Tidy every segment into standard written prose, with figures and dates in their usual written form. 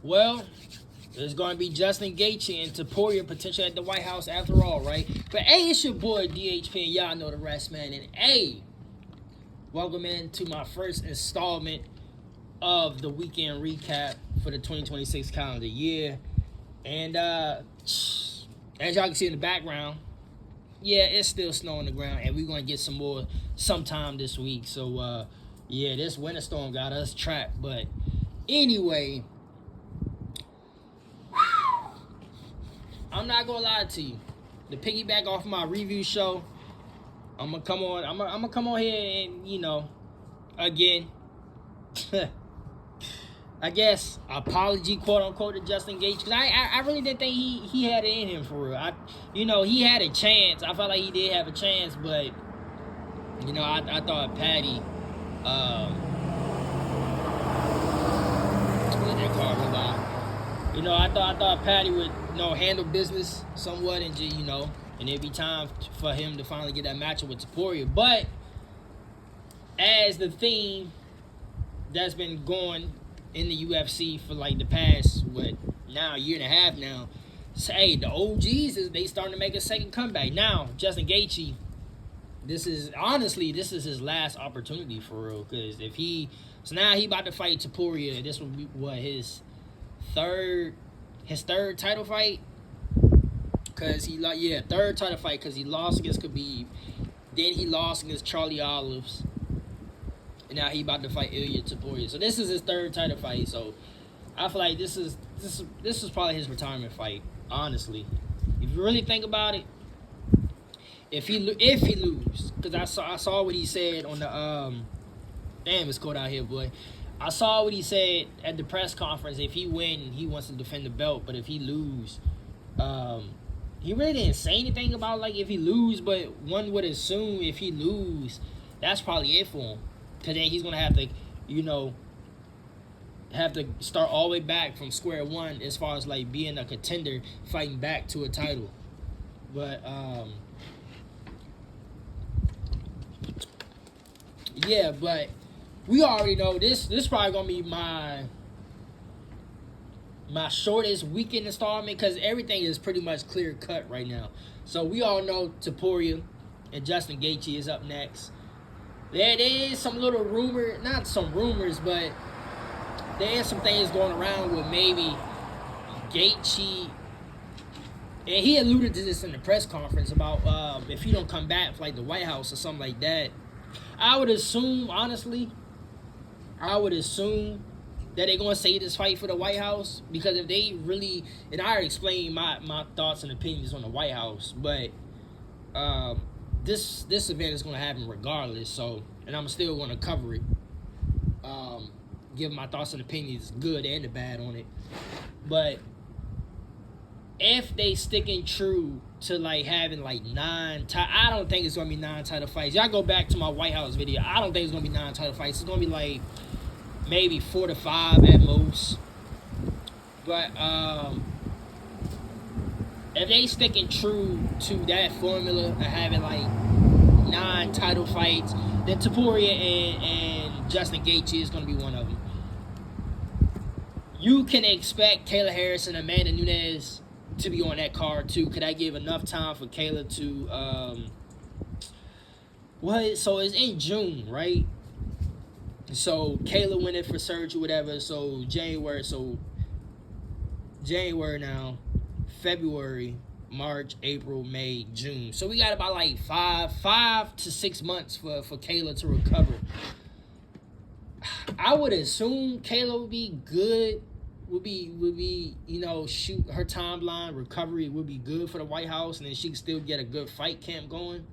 Well, it's going to be Justin Gaethje and Topuria potentially at the White House after all, right? But hey, it's your boy DHP, and y'all know the rest, man. And hey, welcome into my first installment of the weekend recap for the 2026 calendar year. And as y'all can see in the background, yeah, it's still snow on the ground, and we're going to get some more sometime this week. So, yeah, this winter storm got us trapped. But anyway, I'm not gonna lie to you. To piggyback off my review show, I'm gonna come on. I'm gonna come on here and again, I guess apology, quote unquote, to Justin Gaethje, because I really didn't think he had it in him for real. He had a chance. I felt like he did have a chance, but I thought Patty, let that car go by. I thought Patty would handle business somewhat, and and it'd be time for him to finally get that matchup with Topuria. But as the theme that's been going in the UFC for like the past a year and a half now, say the OGs they starting to make a second comeback. Now Justin Gaethje, this is his last opportunity for real, because now he about to fight Topuria. This will be his third title fight, because third title fight, because he lost against Khabib, then he lost against Charlie Olives, and now he about to fight Ilya Topuria. So this is his third title fight. So I feel like this is probably his retirement fight. Honestly, if you really think about it, if he lose, because I saw what he said on the damn, it's cold out here, boy. I saw what he said at the press conference. If he win, he wants to defend the belt. But if he lose, he really didn't say anything about if he lose. But one would assume if he lose, that's probably it for him. Because then he's gonna have to start all the way back from square one as far as being a contender, fighting back to a title. But yeah, but we already know this is probably gonna be my shortest weekend installment, because everything is pretty much clear cut right now. So we all know Topuria and Justin Gaethje is up next. There is some little not some rumors, but there is some things going around with maybe Gaethje, and he alluded to this in the press conference about if he don't come back for the White House or something like that. I would assume, honestly, that they're going to save this fight for the White House, because if they really, and I already explained my thoughts and opinions on the White House, but this event is going to happen regardless, so, and I'm still going to cover it, give my thoughts and opinions, good and the bad, on it. But if they sticking true to having 9 I don't think it's going to be 9 title fights. Y'all go back to my White House video. I don't think it's going to be 9 title fights. It's going to be maybe 4 to 5 at most. But if they sticking true to that formula of having 9 title fights, then Topuria and Justin Gaethje is going to be one of them. You can expect Kayla Harris and Amanda Nunes to be on that card too. Could I give enough time for Kayla to so it's in June, right? So Kayla went in for surgery, whatever. So January now, February, March, April, May, June. So we got about 5 to 6 months for Kayla to recover. I would assume Kayla would be good. Would be shoot her timeline recovery would be good for the White House, and then she can still get a good fight camp going.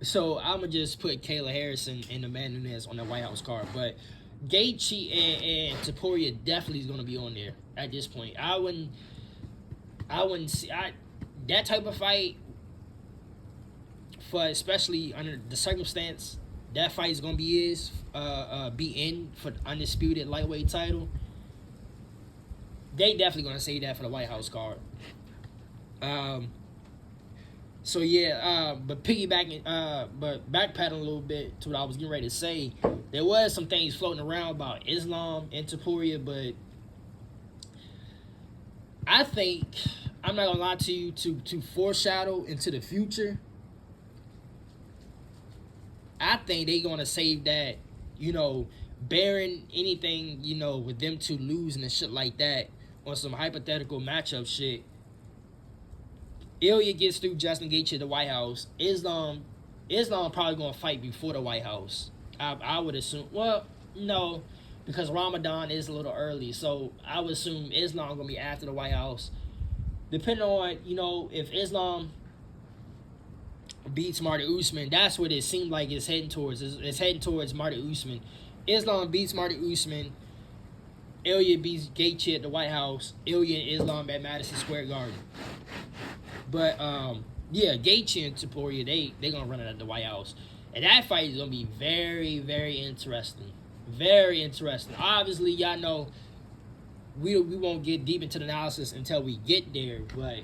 So I'm gonna just put Kayla Harrison and Amanda Nunes on the White House card, but Gaethje and Topuria definitely is gonna be on there at this point. I wouldn't see that type of fight, for especially under the circumstance. That fight is gonna be in for the undisputed lightweight title. They definitely gonna say that for the White House card. So yeah, but piggybacking, but backpedaling a little bit to what I was getting ready to say, there was some things floating around about Islam and Taporia, but I think I'm not gonna lie to you to foreshadow into the future. I think they gonna save that, bearing anything, with them two losing and shit like that on some hypothetical matchup shit. Ilya gets through Justin Gaethje at the White House. Islam probably gonna fight before the White House. I would assume. Well, no, because Ramadan is a little early, so I would assume Islam gonna be after the White House. Depending on if Islam beats Marty Usman, that's what it seemed like it's heading towards. It's heading towards Marty Usman. Islam beats Marty Usman. Ilya beats Gaethje at the White House. Ilya and Islam at Madison Square Garden. But yeah, Gaethje and Taporia, they gonna run it at the White House, and that fight is gonna be very, very interesting. Very interesting. Obviously, y'all know we won't get deep into the analysis until we get there, but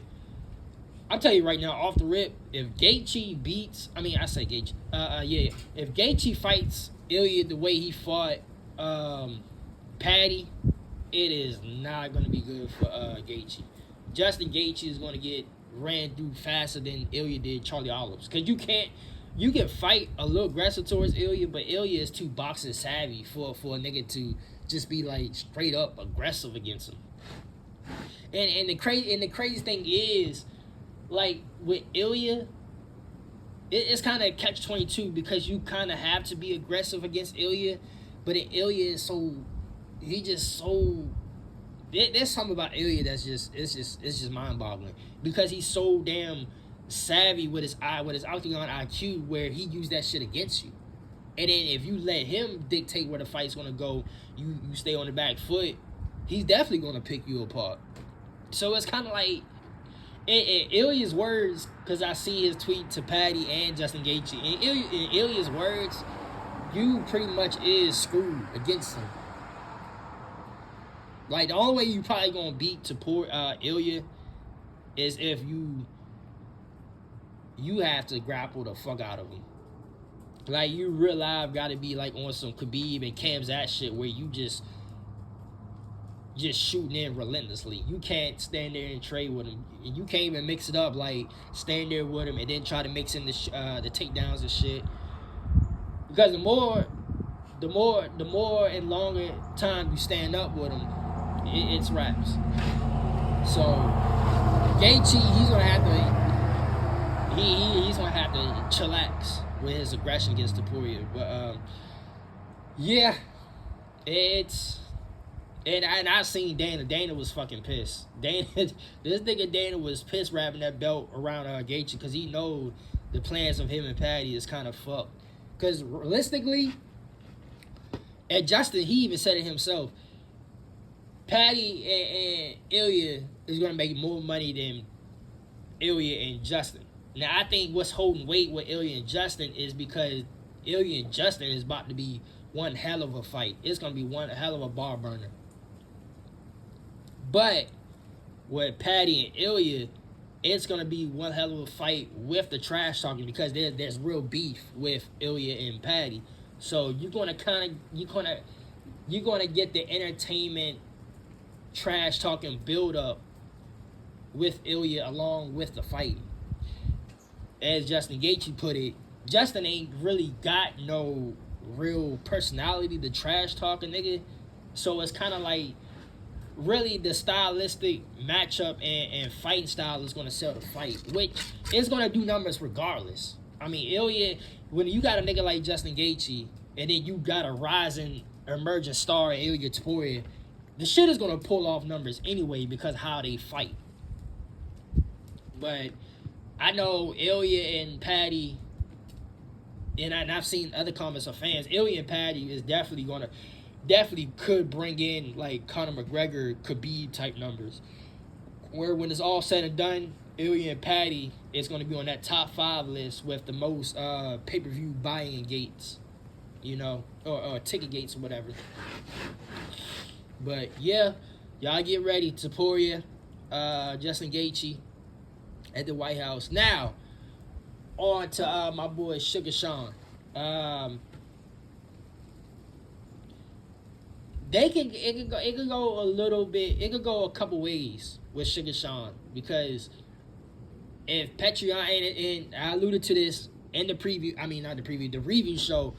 I'll tell you right now, off the rip, if Gaethje beats, if Gaethje fights Ilya the way he fought Paddy, it is not going to be good for Gaethje. Justin Gaethje is going to get ran through faster than Ilya did Charlie Olives. Because you can fight a little aggressive towards Ilya, but Ilya is too boxing savvy for a nigga to just be like straight up aggressive against him. And the crazy thing is, like with Ilya, it's kind of catch-22 because you kind of have to be aggressive against Ilya, but Ilya is there's something about Ilya that's just mind-boggling because he's so damn savvy with his octagon IQ where he used that shit against you. And then if you let him dictate where the fight's gonna go, you stay on the back foot, he's definitely gonna pick you apart. So it's kind of like in Ilya's words, because I see his tweet to Paddy and Justin Gaethje. In Ilya's words, you pretty much is screwed against him. Like the only way you probably gonna beat Ilya is if you have to grapple the fuck out of him. Like you real life gotta be like on some Khabib and Khamzat shit where you just shooting in relentlessly. You can't stand there and trade with him. You can't even mix it up like stand there with him and then try to mix in the takedowns and shit. Because the more and longer time you stand up with him, it's raps. So Gaethje, he's gonna have to chillax with his aggression against Taporia. But yeah, and I seen Dana. Dana was fucking pissed. This nigga Dana was pissed wrapping that belt around Gaethje because he know the plans of him and Paddy is kind of fucked. Because realistically, and Justin, he even said it himself, Paddy and Ilya is going to make more money than Ilya and Justin. Now, I think what's holding weight with Ilya and Justin is because Ilya and Justin is about to be one hell of a fight. It's going to be one hell of a bar burner. But with Paddy and Ilya, it's going to be one hell of a fight with the trash talking because there's real beef with Ilya and Paddy. So you're going to get the entertainment trash talking build up with Ilya along with the fight. As Justin Gaethje put it, Justin ain't really got no real personality to trash talk a nigga. So it's kind of like really the stylistic matchup and fighting style is going to sell the fight, which is going to do numbers regardless. I mean, Ilya, when you got a nigga like Justin Gaethje and then you got a rising emerging star in Ilya Taporia, the shit is going to pull off numbers anyway because how they fight. But I know Ilya and Paddy, and I've seen other comments of fans, Ilya and Paddy is definitely could bring in like Conor McGregor, Khabib type numbers. Where when it's all said and done, Ilya and Paddy is going to be on that top 5 list with the most pay-per-view buying gates, or ticket gates or whatever. But yeah, y'all get ready. Taporia, Justin Gaethje at the White House. Now, on to my boy Sugar Sean. It could go a little bit. It could go a couple ways with Sugar Sean because if Patreon and I alluded to this in the preview. I mean not the preview, the review show.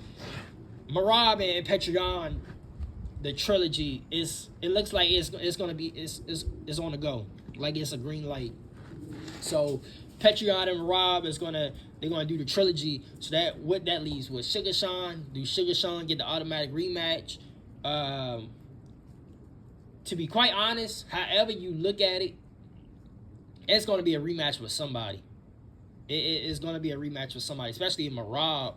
Merab and Patreon, the trilogy is. It looks like it's gonna be it's on the go. Like it's a green light. So Patreon and Merab they're gonna do the trilogy. So that what that leaves with Sugar Sean. Do Sugar Sean get the automatic rematch? To be quite honest, however you look at it, it's going to be a rematch with somebody. It's going to be a rematch with somebody, especially if Merab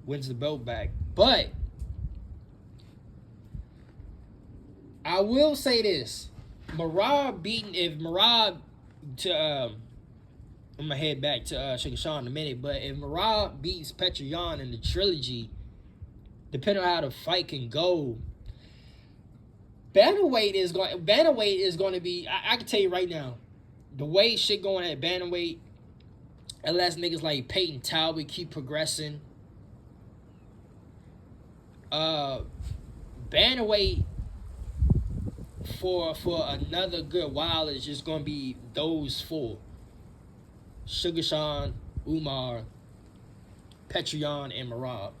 wins the belt back. But I will say this: if Merab to I'm gonna head back to Sugar Sean in a minute, but if Merab beats Patreon in the trilogy, depending on how the fight can go, bantamweight is going to be. I can tell you right now, the way shit going at bantamweight, unless niggas like Peyton Talbot keep progressing, bantamweight for another good while is just going to be those four: Sugar Sean, Umar, Patreon, and Merab.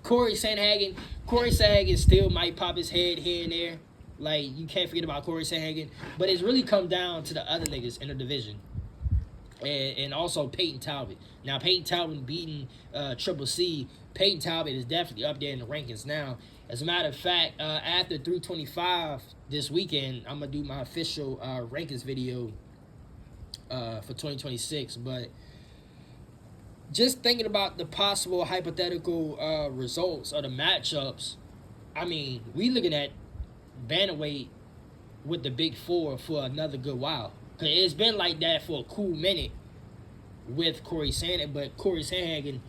Cory Sandhagen still might pop his head here and there. Like, you can't forget about Cory Sandhagen. But it's really come down to the other niggas in the division. And also Peyton Talbot. Now, Peyton Talbot beating Triple C. Peyton Talbot is definitely up there in the rankings now. As a matter of fact, after 325 this weekend, I'm going to do my official rankings video for 2026. But just thinking about the possible hypothetical results of the matchups, I mean, we looking at bantamweight with the big four for another good while. Cause it's been like that for a cool minute with Cory Sandhagen, but Cory Sandhagen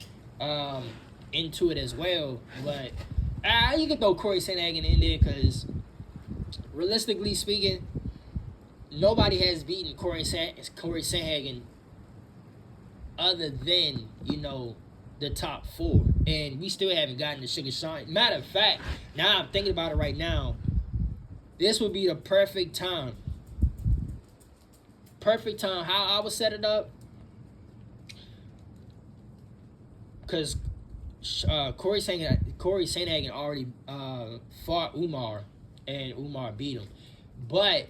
into it as well. But you can throw Cory Sandhagen in there because realistically speaking, nobody has beaten Cory Sandhagen other than, the top four. And we still haven't gotten to Sugar Sean. Matter of fact, now I'm thinking about it right now, this would be the perfect time. Perfect time. How I would set it up, because Cory Sandhagen already fought Umar, and Umar beat him. But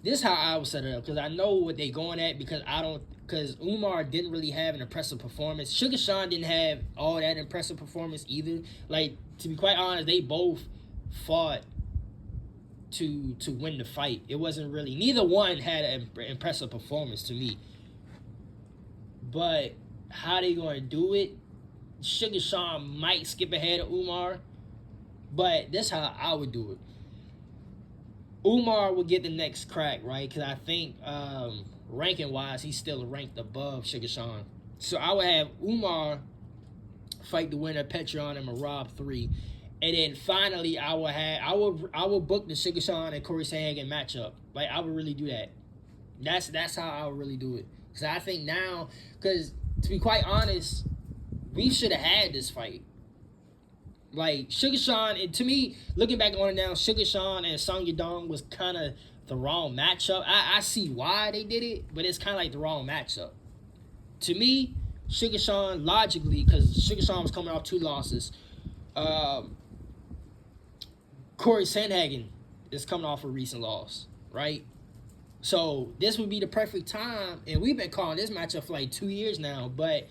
this is how I would set it up, because I know what they going at, because Umar didn't really have an impressive performance. Sugar Sean didn't have all that impressive performance either. Like, to be quite honest, they both fought to win the fight. It wasn't really, neither one had an impressive performance to me. But how they going to do it? Sugar Sean might skip ahead of Umar, but that's how I would do it. Umar will get the next crack, right? Because I think ranking-wise, he's still ranked above Sugar Sean. So I would have Umar fight the winner, Patreon and Merab 3. And then finally, I would book the Sugar Sean and Cory Sandhagen matchup. Like, I would really do that. That's how I would really do it. Because I think now, because to be quite honest, we should have had this fight. Like, Sugar Sean, and to me, looking back on it now, Sugar Sean and Song Yadong was kind of the wrong matchup. I see why they did it, but it's kind of like the wrong matchup. To me, Sugar Sean, logically, because Sugar Sean was coming off 2 losses, Cory Sandhagen is coming off a recent loss, right? So this would be the perfect time, and we've been calling this matchup for like 2 years now, but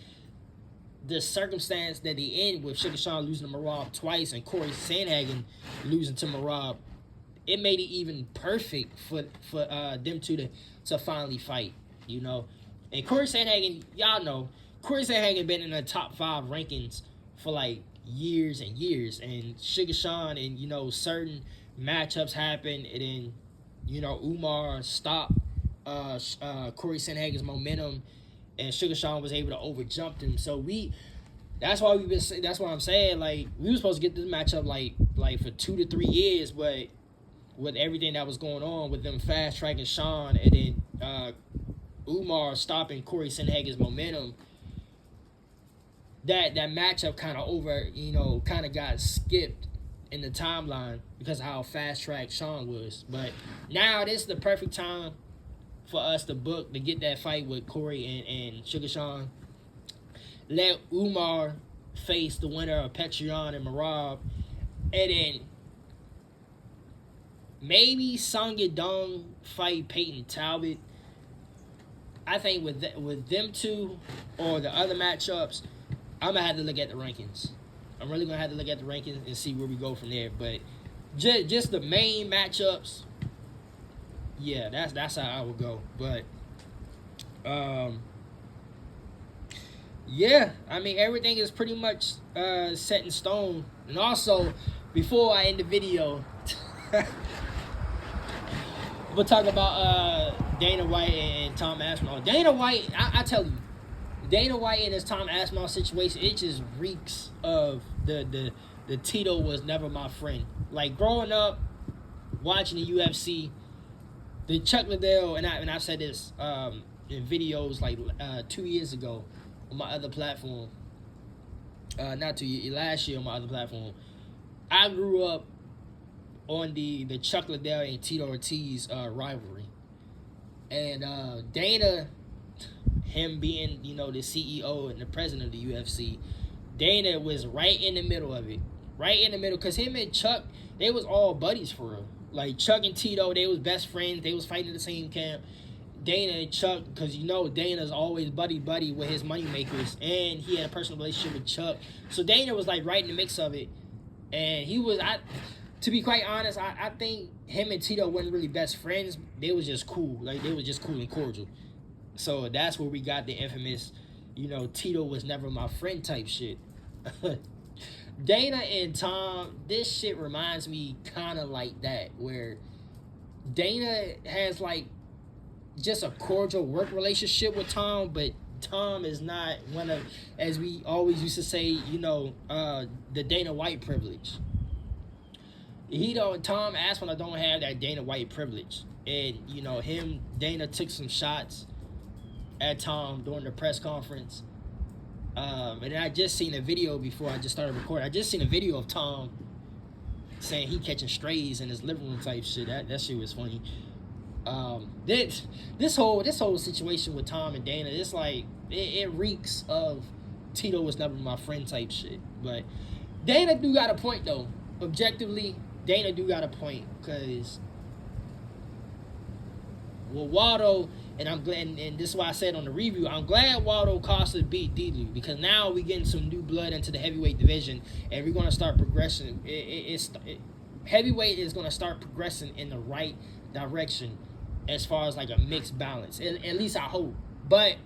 the circumstance that they end with Sugar Sean losing to Merab twice and Cory Sandhagen losing to Merab, it made it even perfect for them two to finally fight, And Cory Sandhagen, y'all know, Cory Sandhagen been in the top 5 rankings for like years and years, and Sugar Sean and certain matchups happen, and then Umar stopped Cory Sandhagen's momentum, and Sugar Sean was able to overjump him. So that's why I'm saying, like, we were supposed to get this matchup like for 2 to 3 years, but with everything that was going on with them fast tracking Sean and then Umar stopping Cory Sandhagen's momentum, that matchup kind of kind of got skipped in the timeline because of how fast tracked Sean was. But now this is the perfect time for us to get that fight with Cory and Sugar Sean. Let Umar face the winner of Petrion and Marab, and then maybe Sandhagen fight Peyton Talbot. I think with them two or the other matchups, I'm gonna have to look at the rankings. I'm really gonna have to look at the rankings and see where we go from there. But just the main matchups, yeah, that's how I would go. But yeah, I mean everything is pretty much set in stone. And also, before I end the video, we'll talk about Dana White and Tom Aspinall. Dana White, I tell you, Dana White and his Tom Aspinall situation, it just reeks of the Tito was never my friend. Like growing up, watching the UFC, the Chuck Liddell, and I've said this in videos like 2 years ago on my other platform. Not 2 years, last year on my other platform. I grew up on the Chuck Liddell and Tito Ortiz rivalry. And Dana, him being, the CEO and the president of the UFC, Dana was right in the middle of it. Right in the middle, because him and Chuck, they was all buddies for real. Like Chuck and Tito, they was best friends. They was fighting in the same camp. Dana and Chuck, because Dana's always buddy with his money makers, and he had a personal relationship with Chuck. So Dana was like right in the mix of it. And he was, to be quite honest, I think him and Tito weren't really best friends. They was just cool. Like they was just cool and cordial. So that's where we got the infamous, Tito was never my friend type shit. Dana and Tom, this shit reminds me kind of like that, where Dana has like just a cordial work relationship with Tom, but Tom is not one of, as we always used to say, the Dana White privilege. Tom Aspinall don't have that Dana White privilege. And, Dana took some shots at Tom during the press conference. And I just seen a video before I just started recording. I just seen a video of Tom saying he catching strays in his living room type shit. That shit was funny. This whole situation with Tom and Dana, it's like it reeks of Tito was never my friend type shit. But Dana do got a point though. Objectively, Dana do got a point, because Waldo, and I'm glad, and this is why I said on the review, I'm glad Waldo Costa beat Delu, because now we getting some new blood into the heavyweight division, and we're gonna start progressing. Heavyweight is gonna start progressing in the right direction as far as like a mixed balance. At least I hope. But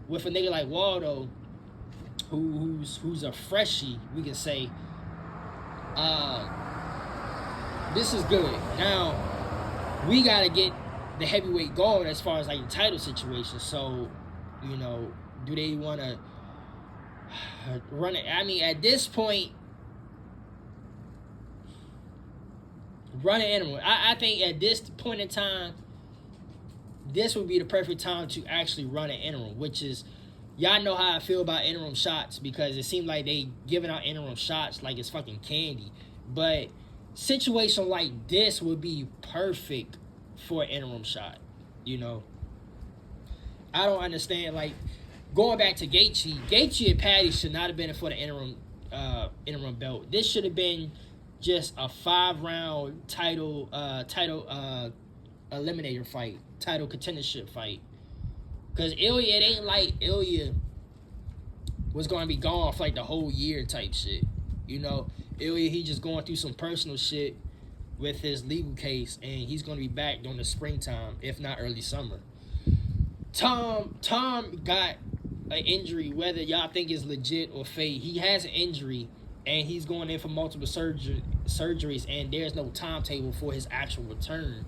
with a nigga like Waldo, who's a freshie, we can say, this is good. Now we gotta get the heavyweight going as far as like the title situation. So, do they want to run it? I mean, at this point, run an interim. I think at this point in time, this would be the perfect time to actually run an interim, which is, y'all know how I feel about interim shots, because it seems like they giving out interim shots like it's fucking candy. But situation like this would be perfect for an interim shot. I don't understand, like, going back to Gaethje and Patty should not have been for the interim belt. This should have been just a 5-round title eliminator fight, title contendership fight. Because Ilya, it ain't like Ilya was going to be gone for like the whole year type shit. Ilya, he just going through some personal shit with his legal case, and he's going to be back during the springtime, if not early summer. Tom got an injury, whether y'all think it's legit or fake. He has an injury, and he's going in for multiple surgeries, and there's no timetable for his actual return.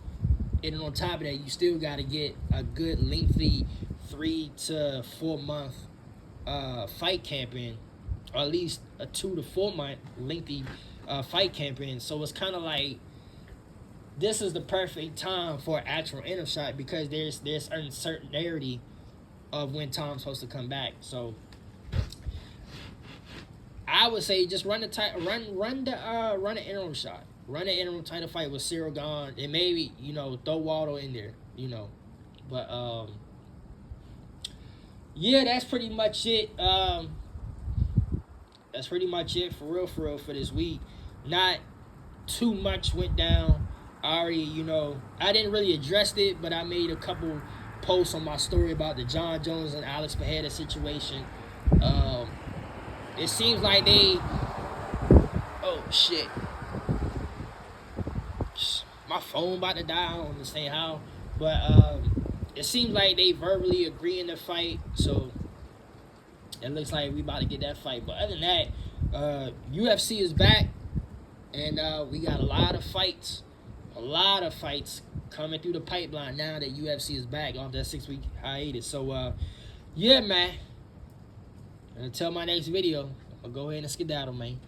And on top of that, you still got to get a good lengthy 3 to 4 month fight camp in, or at least a 2 to 4 month lengthy fight camp in. So it's kind of like, this is the perfect time for an actual interim shot because there's uncertainty of when Tom's supposed to come back. So I would say just run the interim shot. Run the interim title fight with Cyril gone, and maybe throw Waldo in there. But yeah, that's pretty much it. That's pretty much it for real for this week. Not too much went down. I already, I didn't really address it, but I made a couple posts on my story about the John Jones and Alex Pereira situation. It seems like they... Oh, shit. My phone about to die. I don't understand how. But it seems like they verbally agreeing to fight. So it looks like we about to get that fight. But other than that, UFC is back. And we got a lot of fights coming through the pipeline now that UFC is back off that 6-week hiatus. So, yeah, man. Until my next video, I'll go ahead and skedaddle, man.